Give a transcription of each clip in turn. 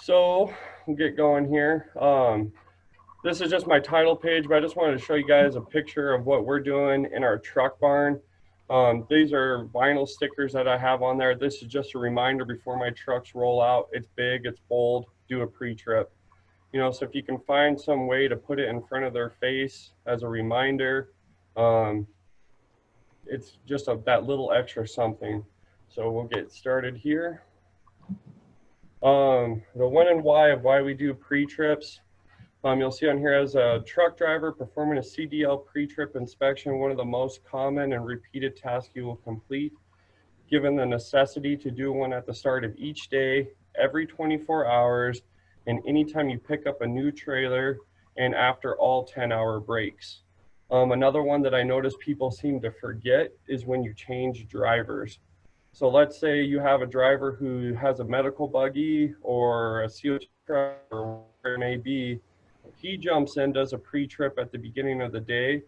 So we'll get going here. This is just my title page, but I just wanted to show you guys a picture of what we're doing in our truck barn. These are vinyl stickers that I have on there. This is just a reminder before my trucks roll out. It's big, it's bold, do a pre-trip. So if you can find some way to put it in front of their face as a reminder, um, it's just that little extra something. So we'll get started here. The when and why of why we do pre-trips. You'll see on here as a truck driver performing a CDL pre-trip inspection, one of the most common and repeated tasks you will complete, given the necessity to do one at the start of each day, every 24 hours, and anytime you pick up a new trailer and after all 10-hour breaks. Another one that I notice people seem to forget is when you change drivers. So let's say you have a driver who has a medical buggy or a CO2 truck or whatever it may be. He jumps in, does a pre-trip at the beginning of the day,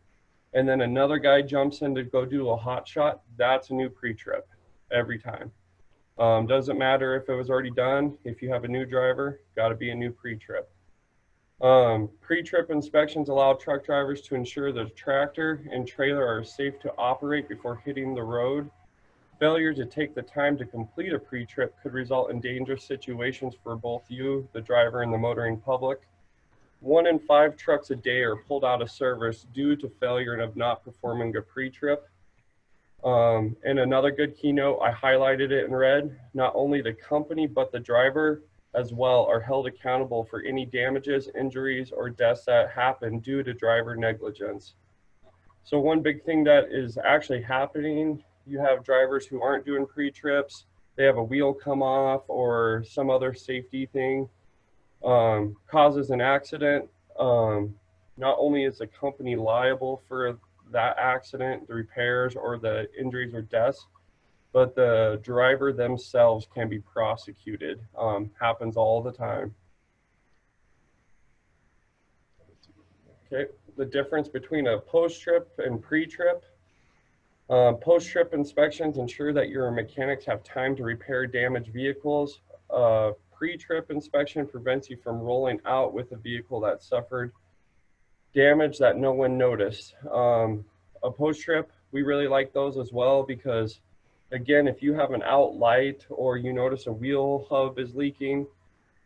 and then another guy jumps in to go do a hot shot. That's a new pre-trip every time. Doesn't matter if it was already done. If you have a new driver, got to be a new pre-trip. Pre-trip inspections allow truck drivers to ensure the tractor and trailer are safe to operate before hitting the road. Failure to take the time to complete a pre-trip could result in dangerous situations for both you, the driver, and the motoring public. 1 in 5 trucks a day are pulled out of service due to failure and of not performing a pre-trip. And another good keynote, I highlighted it in red. Not only the company, but the driver as well are held accountable for any damages, injuries, or deaths that happen due to driver negligence. So one big thing that is actually happening, you have drivers who aren't doing pre-trips, they have a wheel come off or some other safety thing, causes an accident. Not only is the company liable for that accident, the repairs or the injuries or deaths, but the driver themselves can be prosecuted. Happens all the time. Okay, the difference between a post-trip and pre-trip. Post-trip inspections ensure that your mechanics have time to repair damaged vehicles. Pre-trip inspection prevents you from rolling out with a vehicle that suffered damage that no one noticed. A post-trip, we really like those as well because, again, if you have an out light or you notice a wheel hub is leaking,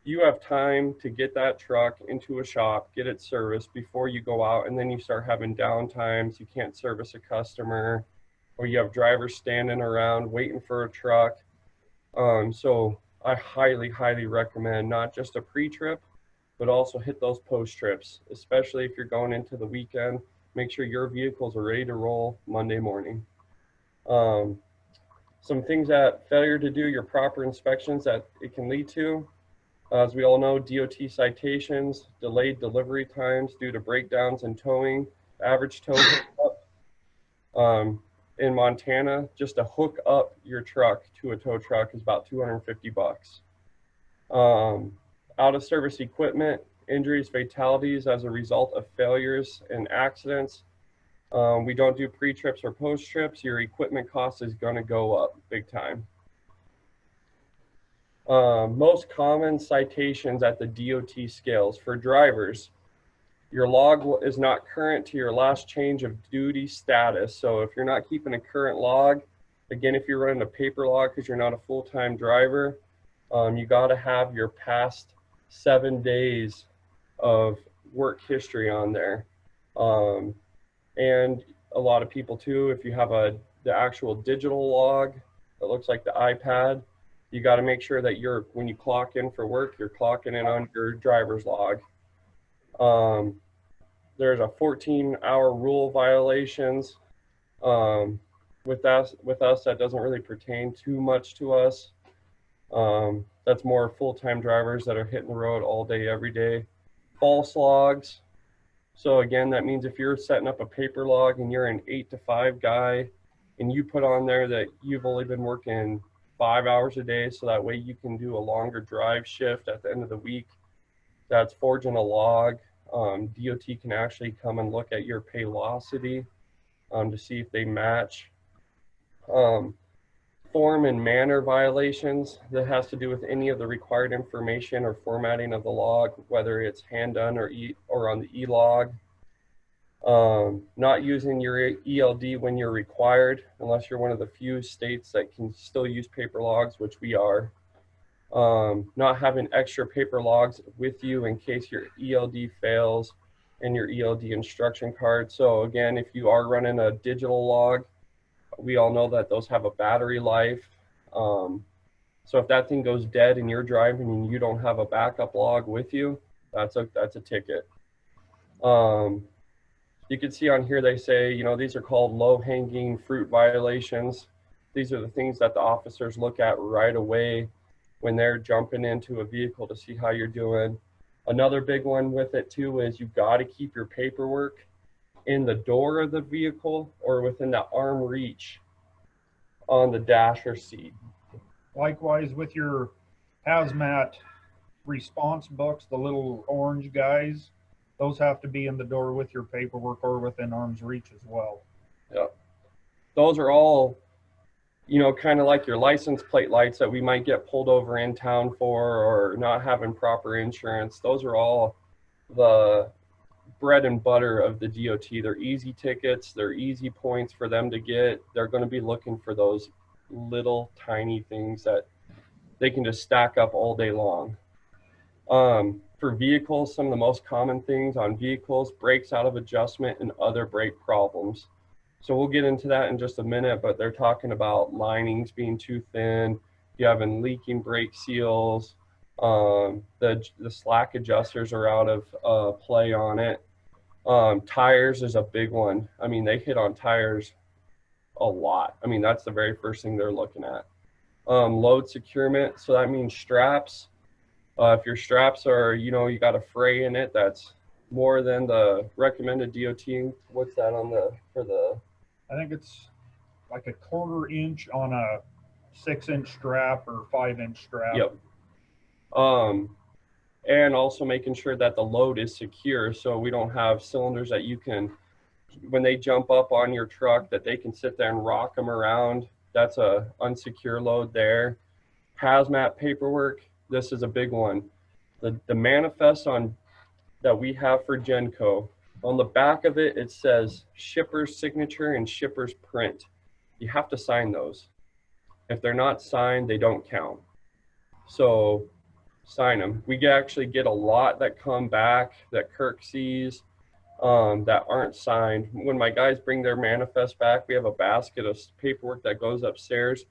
you have time to get that truck into a shop, get it serviced before you go out, and then you start having downtimes. You can't service a customer, or you have drivers standing around waiting for a truck. So I highly, highly recommend not just a pre-trip, but also hit those post-trips, especially if you're going into the weekend. Make sure your vehicles are ready to roll Monday morning. Some things that failure to do your proper inspections that it can lead to. As we all know, DOT citations, delayed delivery times due to breakdowns in towing, average tow hookup. In Montana, just to hook up your truck to a tow truck is about $250. Out of service equipment, injuries, fatalities as a result of failures and accidents. We don't do pre-trips or post-trips. Your equipment cost is going to go up big time. Most common citations at the DOT scales for drivers. Your log is not current to your last change of duty status. So if you're not keeping a current log, again, if you're running a paper log because you're not a full-time driver, you got to have your past 7 days of work history on there. And a lot of people too, if you have the actual digital log that looks like the iPad, you got to make sure that when you clock in for work, you're clocking in on your driver's log. There's a 14-hour rule violations. With us, that doesn't really pertain too much to us. That's more full-time drivers that are hitting the road all day, every day. False logs. So again, that means if you're setting up a paper log and you're an 8 to 5 guy and you put on there that you've only been working 5 hours a day, so that way you can do a longer drive shift at the end of the week, that's forging a log. DOT can actually come and look at your paylocity to see if they match. Form and manner violations, that has to do with any of the required information or formatting of the log, whether it's hand done or on the e-log. Not using your ELD when you're required, unless you're one of the few states that can still use paper logs, which we are. Not having extra paper logs with you in case your ELD fails and your ELD instruction card. So again, if you are running a digital log, we all know that those have a battery life. So if that thing goes dead and you're driving and you don't have a backup log with you, that's a ticket. You can see on here, they say, you know, these are called low-hanging fruit violations. These are the things that the officers look at right away when they're jumping into a vehicle to see how you're doing. Another big one with it too is you've got to keep your paperwork in the door of the vehicle or within the arm reach on the dash or seat. Likewise with your hazmat response books, the little orange guys, those have to be in the door with your paperwork or within arm's reach as well. Yeah. Those are all, you know, kind of like your license plate lights that we might get pulled over in town for, or not having proper insurance. Those are all the bread and butter of the DOT. They're easy tickets. They're easy points for them to get. They're going to be looking for those little tiny things that they can just stack up all day long. For vehicles, some of the most common things on vehicles, brakes out of adjustment and other brake problems. So we'll get into that in just a minute, but they're talking about linings being too thin, you having leaking brake seals, the slack adjusters are out of play on it. Tires is a big one. I mean, they hit on tires a lot. I mean, that's the very first thing they're looking at. Load securement, so that means straps. If your straps are, you know, you got a fray in it that's more than the recommended DOT, what's that on the, for the? I think it's like a 1/4 inch on a 6-inch strap or 5-inch strap. Yep. And also making sure that the load is secure, so we don't have cylinders that you can, when they jump up on your truck, that they can sit there and rock them around. That's a unsecure load there. Hazmat paperwork, this is a big one. The manifest on that we have for Genco, on the back of it, it says shipper's signature and shipper's print. You have to sign those. If they're not signed, they don't count. So sign them. We actually get a lot that come back that Kirk sees that aren't signed. When my guys bring their manifest back, we have a basket of paperwork that goes upstairs.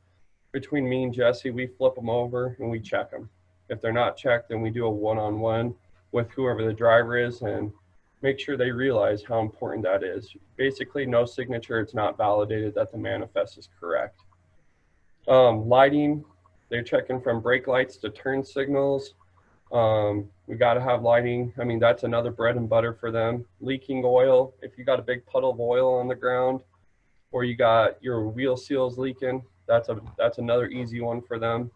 Between me and Jesse, we flip them over and we check them. If they're not checked, then we do a one-on-one with whoever the driver is and make sure they realize how important that is. Basically, no signature, it's not validated that the manifest is correct. Lighting, they're checking from brake lights to turn signals. We got to have lighting. I mean, that's another bread and butter for them. Leaking oil, if you got a big puddle of oil on the ground or you got your wheel seals leaking, that's another easy one for them.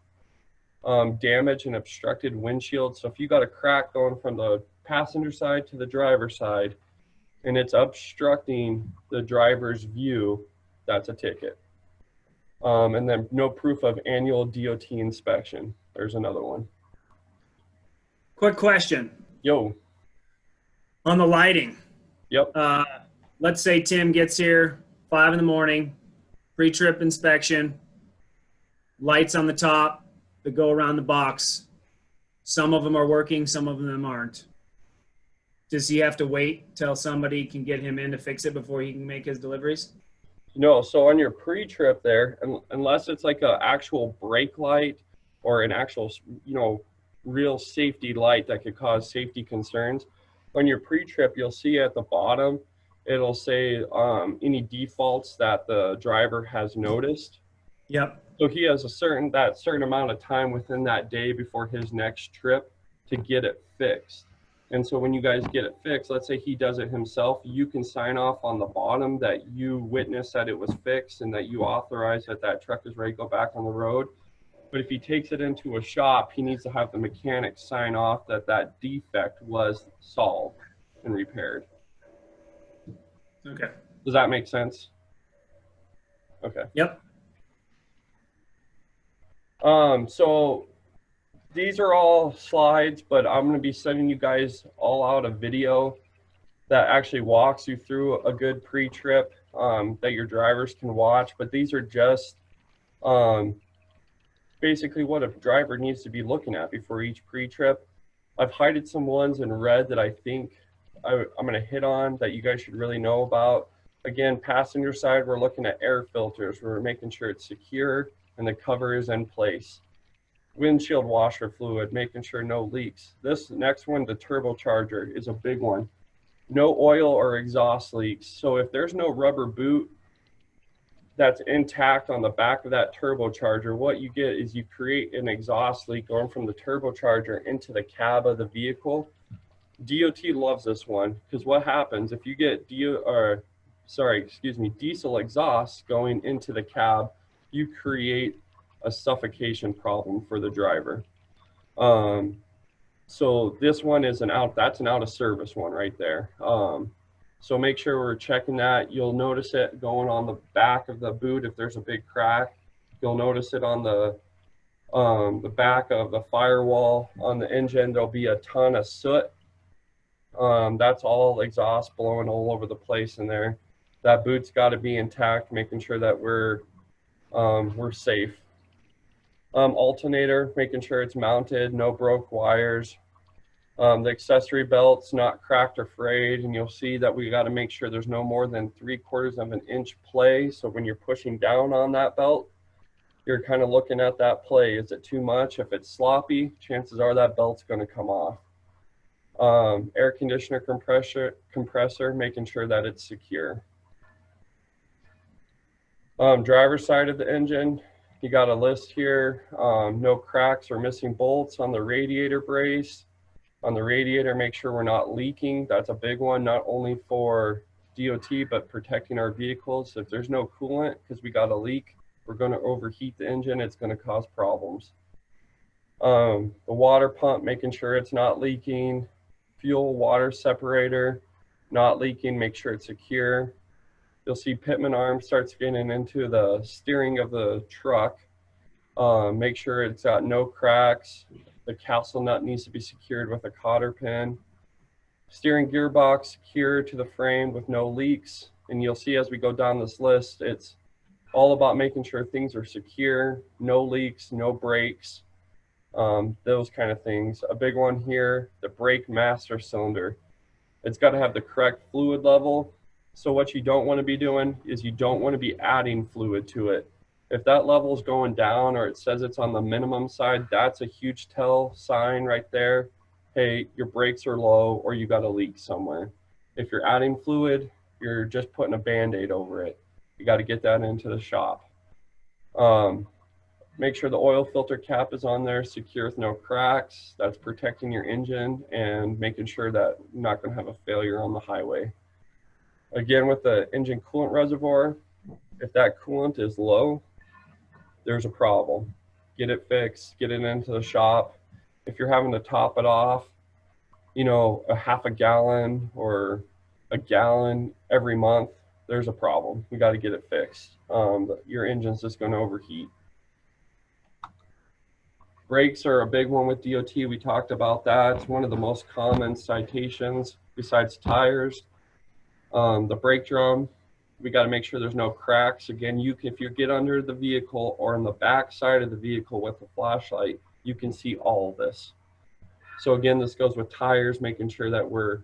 Damage and obstructed windshield. So if you got a crack going from the passenger side to the driver's side and it's obstructing the driver's view, that's a ticket. And then no proof of annual DOT inspection. There's another one. Quick question. Yo. On the lighting. Yep. Let's say Tim gets here 5 in the morning, pre-trip inspection, lights on the top that go around the box. Some of them are working, some of them aren't. Does he have to wait till somebody can get him in to fix it before he can make his deliveries? No, so on your pre-trip there, unless it's like an actual brake light or an actual, you know, real safety light that could cause safety concerns, on your pre-trip, you'll see at the bottom, it'll say any defaults that the driver has noticed. Yep. So he has a certain amount of time within that day before his next trip to get it fixed. And so when you guys get it fixed, let's say he does it himself, you can sign off on the bottom that you witnessed that it was fixed and that you authorize that that truck is ready to go back on the road. But if he takes it into a shop, he needs to have the mechanic sign off that that defect was solved and repaired. Okay. Does that make sense? Okay. Yep. So these are all slides, but I'm going to be sending you guys all out a video that actually walks you through a good pre-trip that your drivers can watch. But these are just basically what a driver needs to be looking at before each pre-trip. I've highlighted some ones in red that I think I'm going to hit on that you guys should really know about. Again, passenger side, we're looking at air filters. We're making sure it's secure and the cover is in place. Windshield washer fluid, making sure no leaks. This next one, the turbocharger, is a big one. No oil or exhaust leaks. So if there's no rubber boot that's intact on the back of that turbocharger, what you get is you create an exhaust leak going from the turbocharger into the cab of the vehicle. DOT loves this one because what happens if you get diesel exhaust going into the cab, you create a suffocation problem for the driver. So this one is that's an out of service one right there. So make sure we're checking that. You'll notice it going on the back of the boot if there's a big crack. You'll notice it on the back of the firewall on the engine. There'll be a ton of soot. That's all exhaust blowing all over the place in there. That boot's got to be intact, making sure that we're safe. Alternator, making sure it's mounted, no broke wires. The accessory belt's not cracked or frayed, and you'll see that we got to make sure there's no more than 3/4 of an inch play. So when you're pushing down on that belt, you're kind of looking at that play. Is it too much? If it's sloppy, chances are that belt's going to come off. Air conditioner compressor, making sure that it's secure. Driver's side of the engine, you got a list here. No cracks or missing bolts on the radiator brace. On the radiator, make sure we're not leaking. That's a big one, not only for DOT, but protecting our vehicles. If there's no coolant because we got a leak, we're going to overheat the engine. It's going to cause problems. The water pump, making sure it's not leaking. Fuel water separator, not leaking, make sure it's secure. You'll see pitman arm starts getting into the steering of the truck. Make sure it's got no cracks. The castle nut needs to be secured with a cotter pin. Steering gearbox secure to the frame with no leaks. And you'll see as we go down this list, it's all about making sure things are secure, no leaks, no breaks, those kind of things. A big one here, the brake master cylinder. It's got to have the correct fluid level. So what you don't want to be doing is you don't want to be adding fluid to it. If that level is going down or it says it's on the minimum side, that's a huge tell sign right there. Hey, your brakes are low or you got a leak somewhere. If you're adding fluid, you're just putting a Band-Aid over it. You got to get that into the shop. Make sure the oil filter cap is on there, secure with no cracks. That's protecting your engine and making sure that you're not going to have a failure on the highway. Again, with the engine coolant reservoir, if that coolant is low, there's a problem. Get it fixed, get it into the shop. If you're having to top it off, you know, a half a gallon or a gallon every month, there's a problem. We got to get it fixed. Your engine's just going to overheat. Brakes are a big one with DOT. We talked about that. It's one of the most common citations besides tires. The brake drum, we got to make sure there's no cracks. Again, if you get under the vehicle or on the back side of the vehicle with a flashlight, you can see all of this. So again, this goes with tires, making sure that we're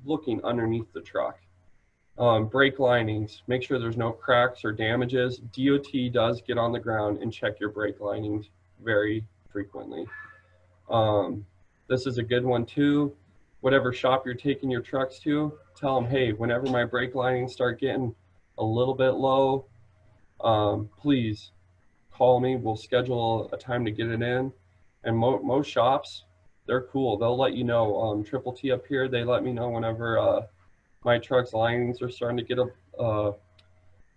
looking underneath the truck. Brake linings, make sure there's no cracks or damages. DOT does get on the ground and check your brake linings very frequently. This is a good one too. Whatever shop you're taking your trucks to, tell them, hey, whenever my brake linings start getting a little bit low, please call me. We'll schedule a time to get it in. And most shops, they're cool. They'll let you know. Triple T up here, they let me know whenever my truck's linings are starting to get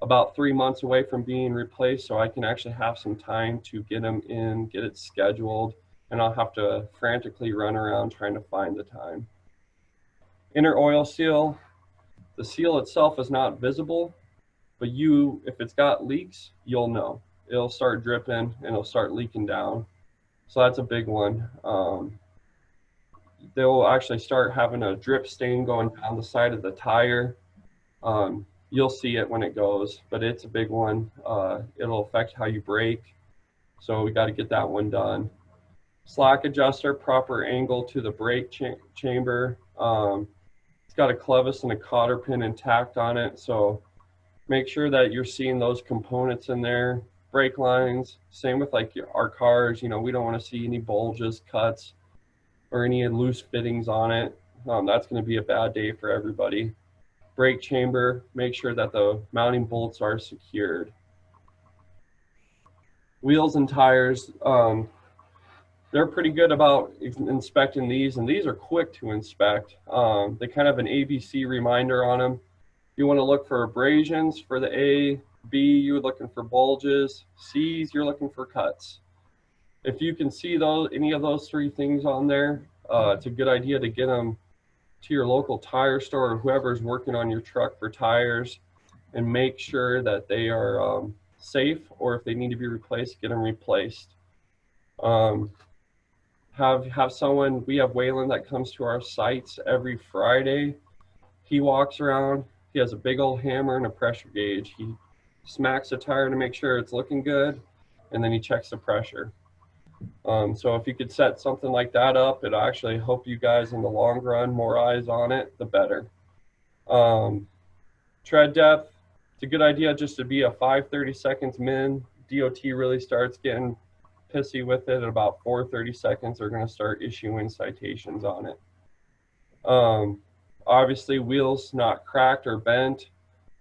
about 3 months away from being replaced, so I can actually have some time to get them in, get it scheduled, and I'll have to frantically run around trying to find the time. Inner oil seal, the seal itself is not visible, but if it's got leaks, you'll know. it'll start dripping and it'll start leaking down. So that's a big one. They'll actually start having a drip stain going down the side of the tire. You'll see it when it goes, but it's a big one. It'll affect how you brake. So we got to get that one done. Slack adjuster, proper angle to the brake chamber. It's got a clevis and a cotter pin intact on it. So make sure that you're seeing those components in there. Brake lines, same with like our cars, you know, we don't want to see any bulges, cuts, or any loose fittings on it. That's going to be a bad day for everybody. Brake chamber, make sure that the mounting bolts are secured. Wheels and tires, they're pretty good about inspecting these, and these are quick to inspect. They kind of have an ABC reminder on them. You want to look for abrasions for the A. B, you're looking for bulges. C's, you're looking for cuts. If you can see any of those three things on there, it's a good idea to get them to your local tire store or whoever's working on your truck for tires, and make sure that they are safe, or if they need to be replaced, get them replaced. Have someone, we have Waylon that comes to our sites every Friday. He walks around, he has a big old hammer and a pressure gauge. He smacks the tire to make sure it's looking good, and then he checks the pressure. So if you could set something like that up, it'll actually help you guys in the long run. More eyes on it, the better. Tread depth, it's a good idea just to be a 5/30 seconds min. DOT really starts getting pissy with it at about 4/30 seconds. They're going to start issuing citations on it. Obviously, wheels not cracked or bent.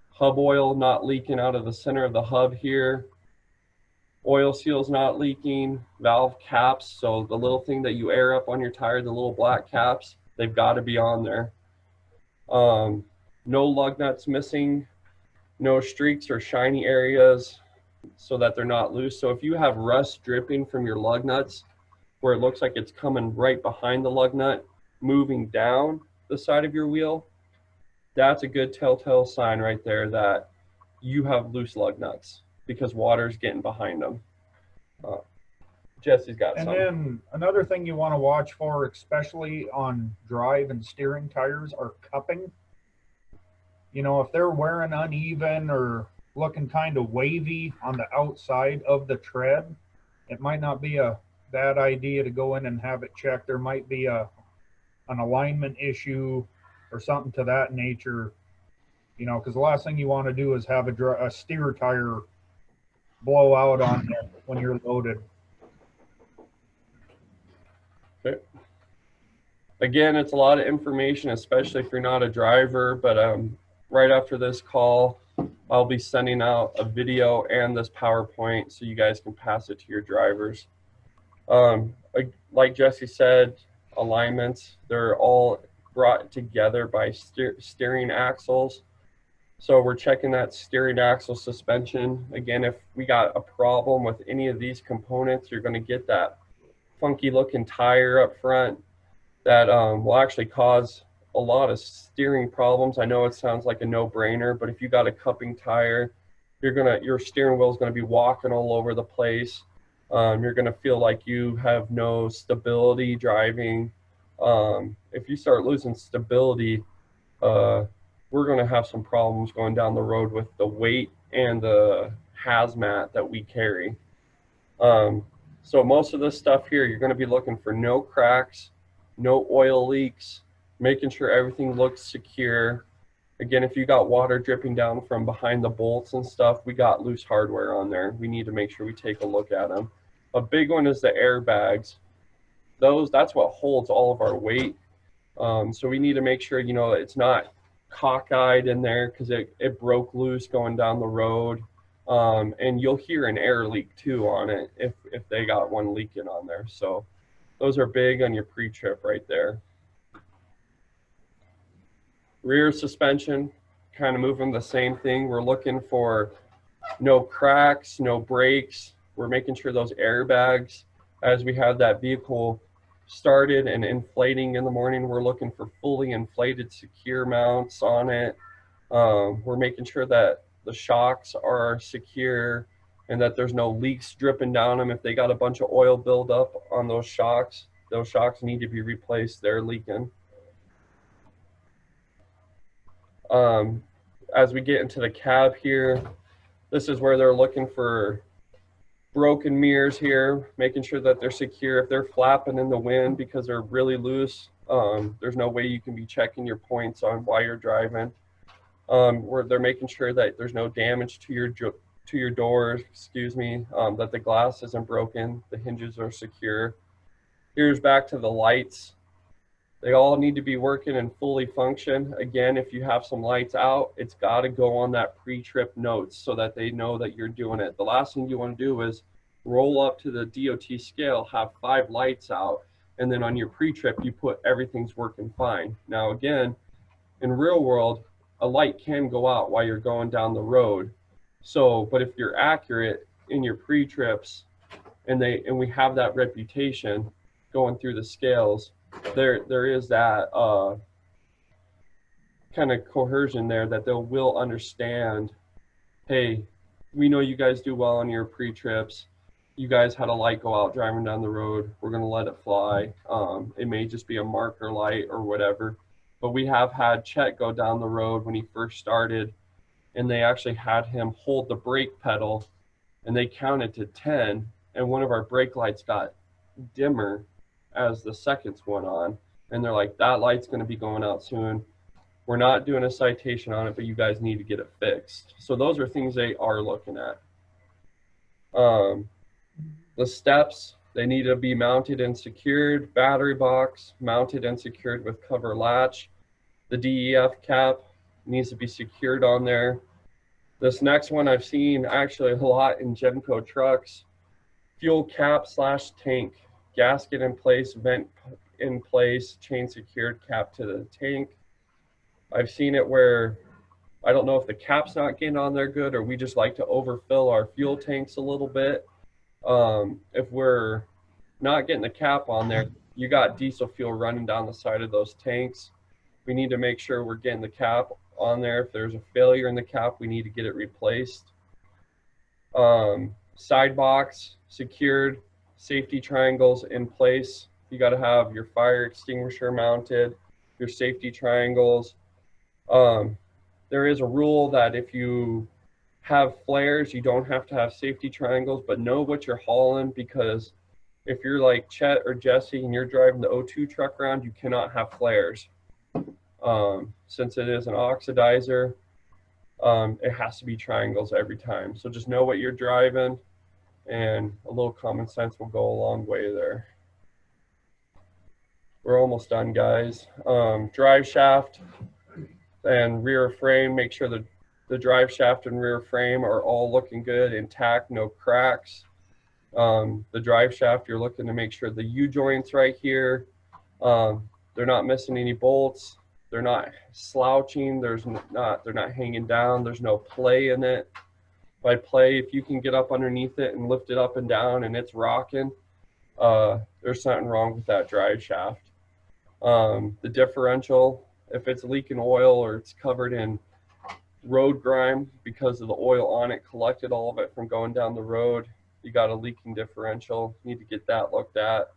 Hub oil not leaking out of the center of the hub here. Oil seals not leaking. Valve caps, so the little thing that you air up on your tire, the little black caps, they've got to be on there. No lug nuts missing. No streaks or shiny areas so that they're not loose. So if you have rust dripping from your lug nuts where it looks like it's coming right behind the lug nut, moving down the side of your wheel, that's a good telltale sign right there that you have loose lug nuts, because water's getting behind them. Jesse's got some. And then another thing you want to watch for, especially on drive and steering tires, are cupping. You know, if they're wearing uneven or looking kind of wavy on the outside of the tread, it might not be a bad idea to go in and have it checked. There might be an alignment issue or something to that nature, you know, because the last thing you want to do is have a steer tire blow out on you when you're loaded. Okay. Again, it's a lot of information, especially if you're not a driver, but right after this call, I'll be sending out a video and this PowerPoint so you guys can pass it to your drivers. Like Jesse said, alignments, they're all brought together by steering axles. So we're checking that steering axle suspension. Again, if we got a problem with any of these components, you're going to get that funky looking tire up front that will actually cause a lot of steering problems. I know it sounds like a no-brainer, but if you got a cupping tire, your steering wheel is going to be walking all over the place. You're going to feel like you have no stability driving. If you start losing stability, we're going to have some problems going down the road with the weight and the hazmat that we carry. So most of this stuff here, you're going to be looking for no cracks, no oil leaks, making sure everything looks secure. Again, if you got water dripping down from behind the bolts and stuff, we got loose hardware on there. We need to make sure we take a look at them. A big one is the airbags. That's what holds all of our weight. So we need to make sure, you know, it's not cockeyed in there because it broke loose going down the road. And you'll hear an air leak too on it if they got one leaking on there. So those are big on your pre-trip right there. Rear suspension, kind of moving the same thing. We're looking for no cracks, no breaks. We're making sure those airbags, as we have that vehicle started and inflating in the morning, we're looking for fully inflated secure mounts on it. We're making sure that the shocks are secure. and that there's no leaks dripping down them. If they got a bunch of oil buildup on those shocks need to be replaced. They're leaking. As we get into the cab here, this is where they're looking for broken mirrors here, making sure that they're secure. If they're flapping in the wind because they're really loose, there's no way you can be checking your points on while you're driving. Where they're making sure that there's no damage to your doors, that the glass isn't broken, the hinges are secure. Here's back to the lights. They all need to be working and fully function. Again, if you have some lights out, it's got to go on that pre-trip notes so that they know that you're doing it. The last thing you want to do is roll up to the DOT scale, have 5 lights out, and then on your pre-trip, you put everything's working fine. Now, again, in real world, a light can go out while you're going down the road. So, but if you're accurate in your pre-trips and we have that reputation going through the scales, there is that kind of coercion there that they will understand, hey, we know you guys do well on your pre-trips. You guys had a light go out driving down the road. We're going to let it fly. It may just be a marker light or whatever. But we have had Chet go down the road when he first started, and they actually had him hold the brake pedal, and they counted to 10, and one of our brake lights got dimmer as the seconds went on, and they're like, that light's going to be going out soon. We're not doing a citation on it, but you guys need to get it fixed. So those are things they are looking at. The steps, they need to be mounted and secured. Battery box mounted and secured with cover latch. The DEF cap needs to be secured on there. This next one I've seen actually a lot in Genco trucks. Fuel cap / tank, gasket in place, vent in place, chain secured, cap to the tank. I've seen it where I don't know if the cap's not getting on there good, or we just like to overfill our fuel tanks a little bit. If we're not getting the cap on there, you got diesel fuel running down the side of those tanks. We need to make sure we're getting the cap on there. If there's a failure in the cap, we need to get it replaced. Side box secured, safety triangles in place. You got to have your fire extinguisher mounted, your safety triangles. There is a rule that if you have flares, you don't have to have safety triangles, but know what you're hauling, because if you're like Chet or Jesse and you're driving the O2 truck around, you cannot have flares. Since it is an oxidizer, it has to be triangles every time. So just know what you're driving, and a little common sense will go a long way there. We're almost done, guys. Drive shaft and rear frame, make sure that the drive shaft and rear frame are all looking good, intact, no cracks. The drive shaft, you're looking to make sure the U-joints right here, they're not missing any bolts. They're not slouching. They're not hanging down. There's no play in it. By play, if you can get up underneath it and lift it up and down and it's rocking, there's something wrong with that drive shaft. The differential, if it's leaking oil or it's covered in road grime because of the oil on it collected all of it from going down the road, you got a leaking differential. You need to get that looked at.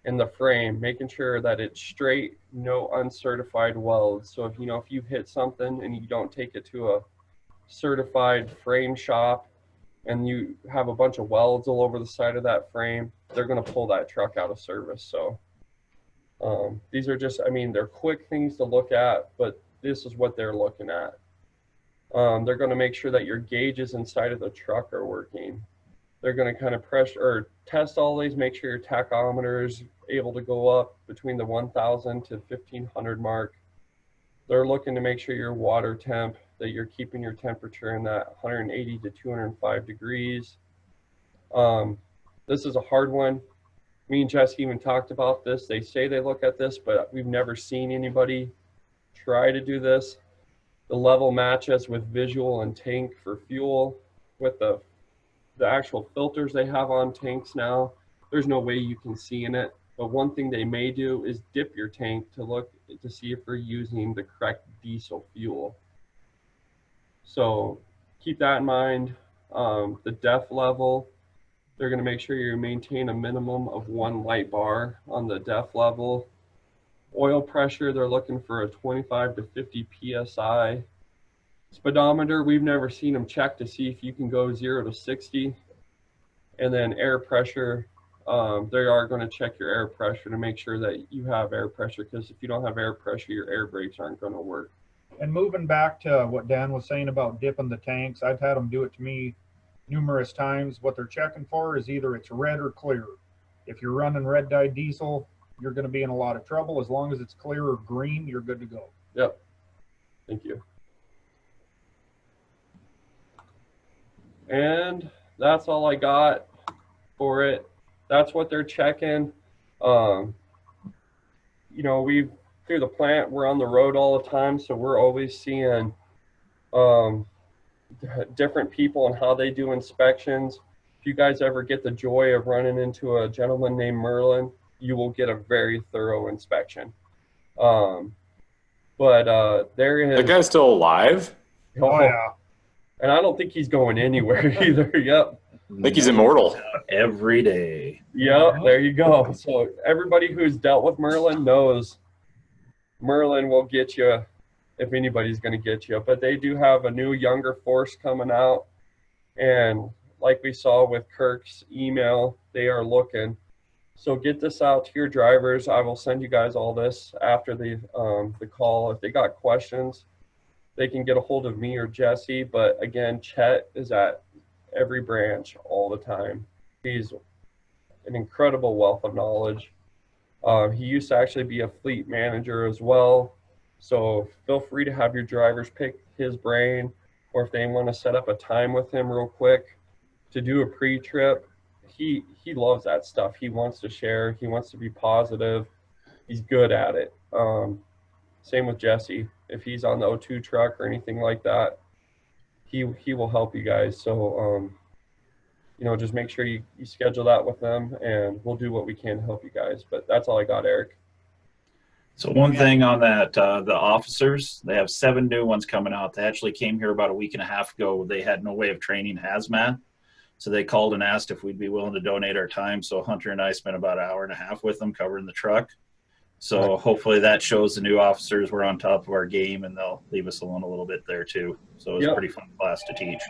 And the frame, making sure that it's straight, no uncertified welds. So if you hit something and you don't take it to a certified frame shop and you have a bunch of welds all over the side of that frame, they're going to pull that truck out of service. So these are just, they're quick things to look at, but this is what they're looking at. They're going to make sure that your gauges inside of the truck are working. They're going to kind of pressure or test all these, make sure your tachometer is able to go up between the 1,000 to 1,500 mark. They're looking to make sure your water temp, that you're keeping your temperature in that 180 to 205 degrees. This is a hard one. Me and Jesse even talked about this. They say they look at this, but we've never seen anybody try to do this. The level matches with visual and tank for fuel. With the actual filters they have on tanks now, there's no way you can see in it. But one thing they may do is dip your tank to look to see if they're using the correct diesel fuel. So keep that in mind. The def level, they're going to make sure you maintain a minimum of 1 light bar on the def level. Oil pressure, they're looking for a 25 to 50 psi. Speedometer, we've never seen them check to see if you can go 0 to 60. And then air pressure, they are going to check your air pressure to make sure that you have air pressure, because if you don't have air pressure, your air brakes aren't going to work. And moving back to what Dan was saying about dipping the tanks, I've had them do it to me numerous times. What they're checking for is either it's red or clear. If you're running red dye diesel, you're going to be in a lot of trouble. As long as it's clear or green, you're good to go. Yep. Thank you. And that's all I got for it. That's what they're checking. You know, we through the plant, we're on the road all the time, so we're always seeing different people and how they do inspections. If you guys ever get the joy of running into a gentleman named Merlin, you will get a very thorough inspection. But there is. The guy's still alive? Oh, yeah. And I don't think he's going anywhere either. Yep. I think he's immortal. Every day. Yep, there you go. So everybody who's dealt with Merlin knows Merlin will get you if anybody's going to get you. But they do have a new younger force coming out. And like we saw with Kirk's email, they are looking. So get this out to your drivers. I will send you guys all this after the call. If they got questions, they can get a hold of me or Jesse. But again, Chet is at every branch all the time. He's an incredible wealth of knowledge. He used to actually be a fleet manager as well. So feel free to have your drivers pick his brain, or if they want to set up a time with him real quick to do a pre-trip. He loves that stuff. He wants to share. He wants to be positive. He's good at it. Same with Jesse. If he's on the O2 truck or anything like that, he will help you guys. So, you know, just make sure you schedule that with them, and we'll do what we can to help you guys. But that's all I got, Eric. So one thing on that, the officers, they have 7 new ones coming out. They actually came here about a week and a half ago. They had no way of training hazmat. So they called and asked if we'd be willing to donate our time. So Hunter and I spent about an hour and a half with them covering the truck. So hopefully that shows the new officers we're on top of our game, and they'll leave us alone a little bit there too. So it was a pretty fun class to teach.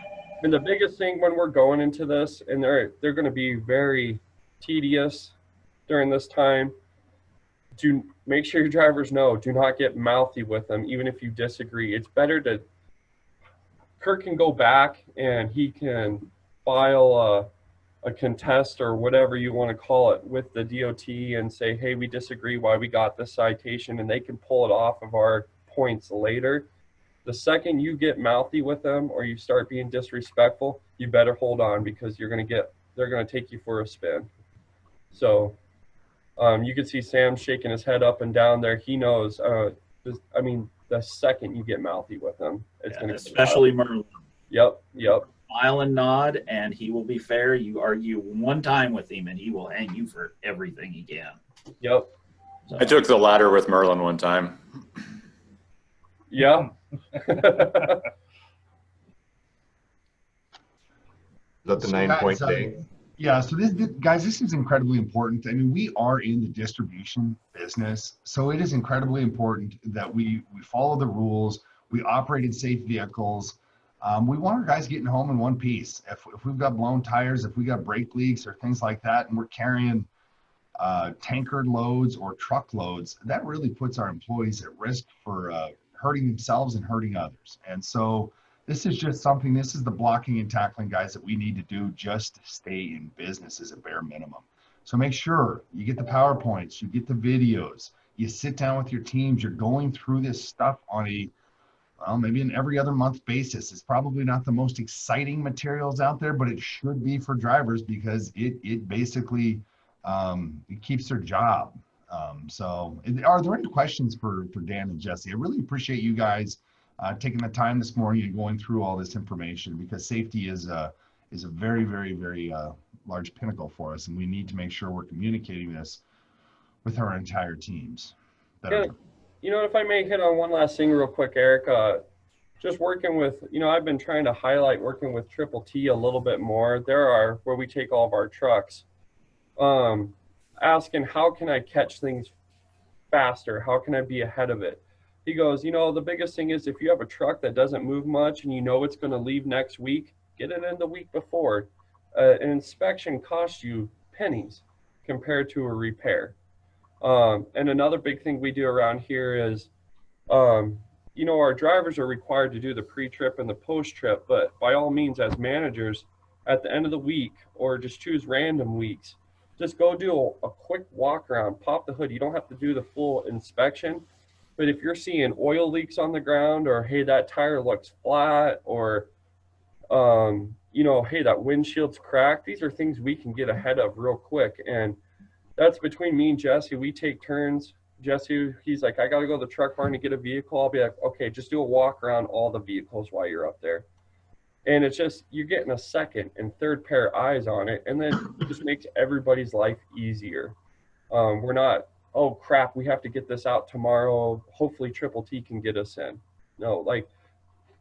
And the biggest thing when we're going into this, and they're going to be very tedious during this time, to make sure your drivers know, do not get mouthy with them, even if you disagree. It's better to, Kirk can go back and he can file a contest or whatever you want to call it with the DOT and say, hey, we disagree why we got this citation, and they can pull it off of our points later. The second you get mouthy with them or you start being disrespectful, you better hold on, because they're going to take you for a spin. So you can see Sam shaking his head up and down there. He knows. I mean, the second you get mouthy with them, it's going to, especially Merlin. Yep. Smile and nod, and he will be fair. You argue one time with him, and he will hang you for everything he can. Yep. So, I took the ladder with Merlin one time. Yeah. Is that the 9-point thing? Yeah, so this, guys, this is incredibly important. I mean, we are in the distribution business, so it is incredibly important that we follow the rules, we operate in safe vehicles. We want our guys getting home in one piece. If we've got blown tires, if we got brake leaks or things like that, and we're carrying tanker loads or truck loads, that really puts our employees at risk for hurting themselves and hurting others. And so this is just something, this is the blocking and tackling, guys, that we need to do just to stay in business as a bare minimum. So make sure you get the PowerPoints, you get the videos, you sit down with your teams, you're going through this stuff on a, well, maybe an every other month basis. It's probably not the most exciting materials out there, but it should be for drivers, because it basically it keeps their job. So are there any questions for Dan and Jesse? I really appreciate you guys taking the time this morning and going through all this information, because safety is a very, very, very large pinnacle for us, and we need to make sure we're communicating this with our entire teams. Yeah. You know, if I may hit on one last thing real quick, Eric, just working with, I've been trying to highlight working with Triple T a little bit more. There are where we take all of our trucks, asking how can I catch things faster? How can I be ahead of it? He goes, the biggest thing is if you have a truck that doesn't move much and it's going to leave next week, get it in the week before. An inspection costs you pennies compared to a repair. And another big thing we do around here is, our drivers are required to do the pre-trip and the post-trip, but by all means, as managers, at the end of the week, or just choose random weeks, just go do a quick walk around, pop the hood. You don't have to do the full inspection, but if you're seeing oil leaks on the ground, or hey, that tire looks flat, or hey, that windshield's cracked, these are things we can get ahead of real quick. And that's between me and Jesse. We take turns. Jesse, he's like, I got to go to the truck barn to get a vehicle. I'll be like, okay, just do a walk around all the vehicles while you're up there. And it's just, you're getting a second and third pair of eyes on it. And then it just makes everybody's life easier. We're not, oh crap, we have to get this out tomorrow. Hopefully Triple T can get us in. No, like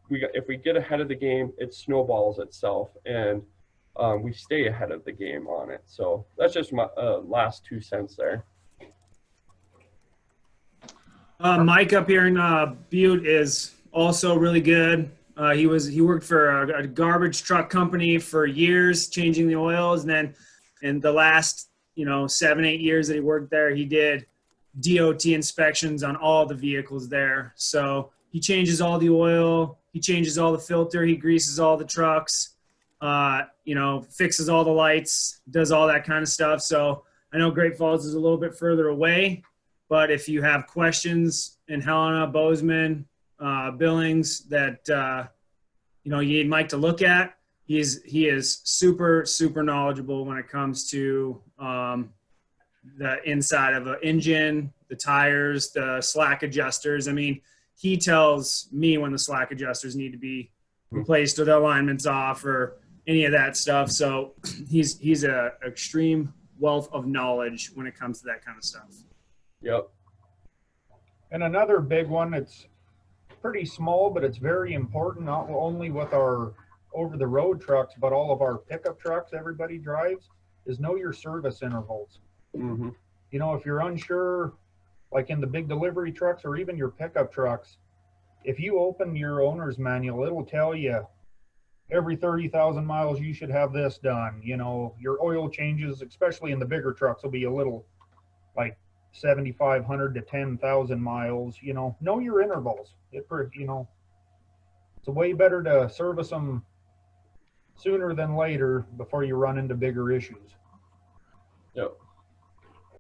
if we get ahead of the game, it snowballs itself, and we stay ahead of the game on it. So that's just my last 2 cents there. Mike up here in Butte is also really good. He worked for a garbage truck company for years, changing the oils, and then in the last 7-8 years that he worked there, he did DOT inspections on all the vehicles there. So he changes all the oil, he changes all the filter, he greases all the trucks, fixes all the lights, does all that kind of stuff. So I know Great Falls is a little bit further away, but if you have questions in Helena, Bozeman, Billings that you need Mike to look at, he is super, super knowledgeable when it comes to the inside of an engine, the tires, the slack adjusters. I mean, he tells me when the slack adjusters need to be replaced or the alignment's off or any of that stuff. So he's a extreme wealth of knowledge when it comes to that kind of stuff. Yep. And another big one, it's pretty small, but it's very important, not only with our over-the-road trucks, but all of our pickup trucks everybody drives, is know your service intervals. Mm-hmm. If you're unsure, like in the big delivery trucks or even your pickup trucks, if you open your owner's manual, it'll tell you every 30,000 miles you should have this done. Your oil changes, especially in the bigger trucks, will be a little like 7,500 to 10,000 miles. Know your intervals. It's way better to service them sooner than later before you run into bigger issues.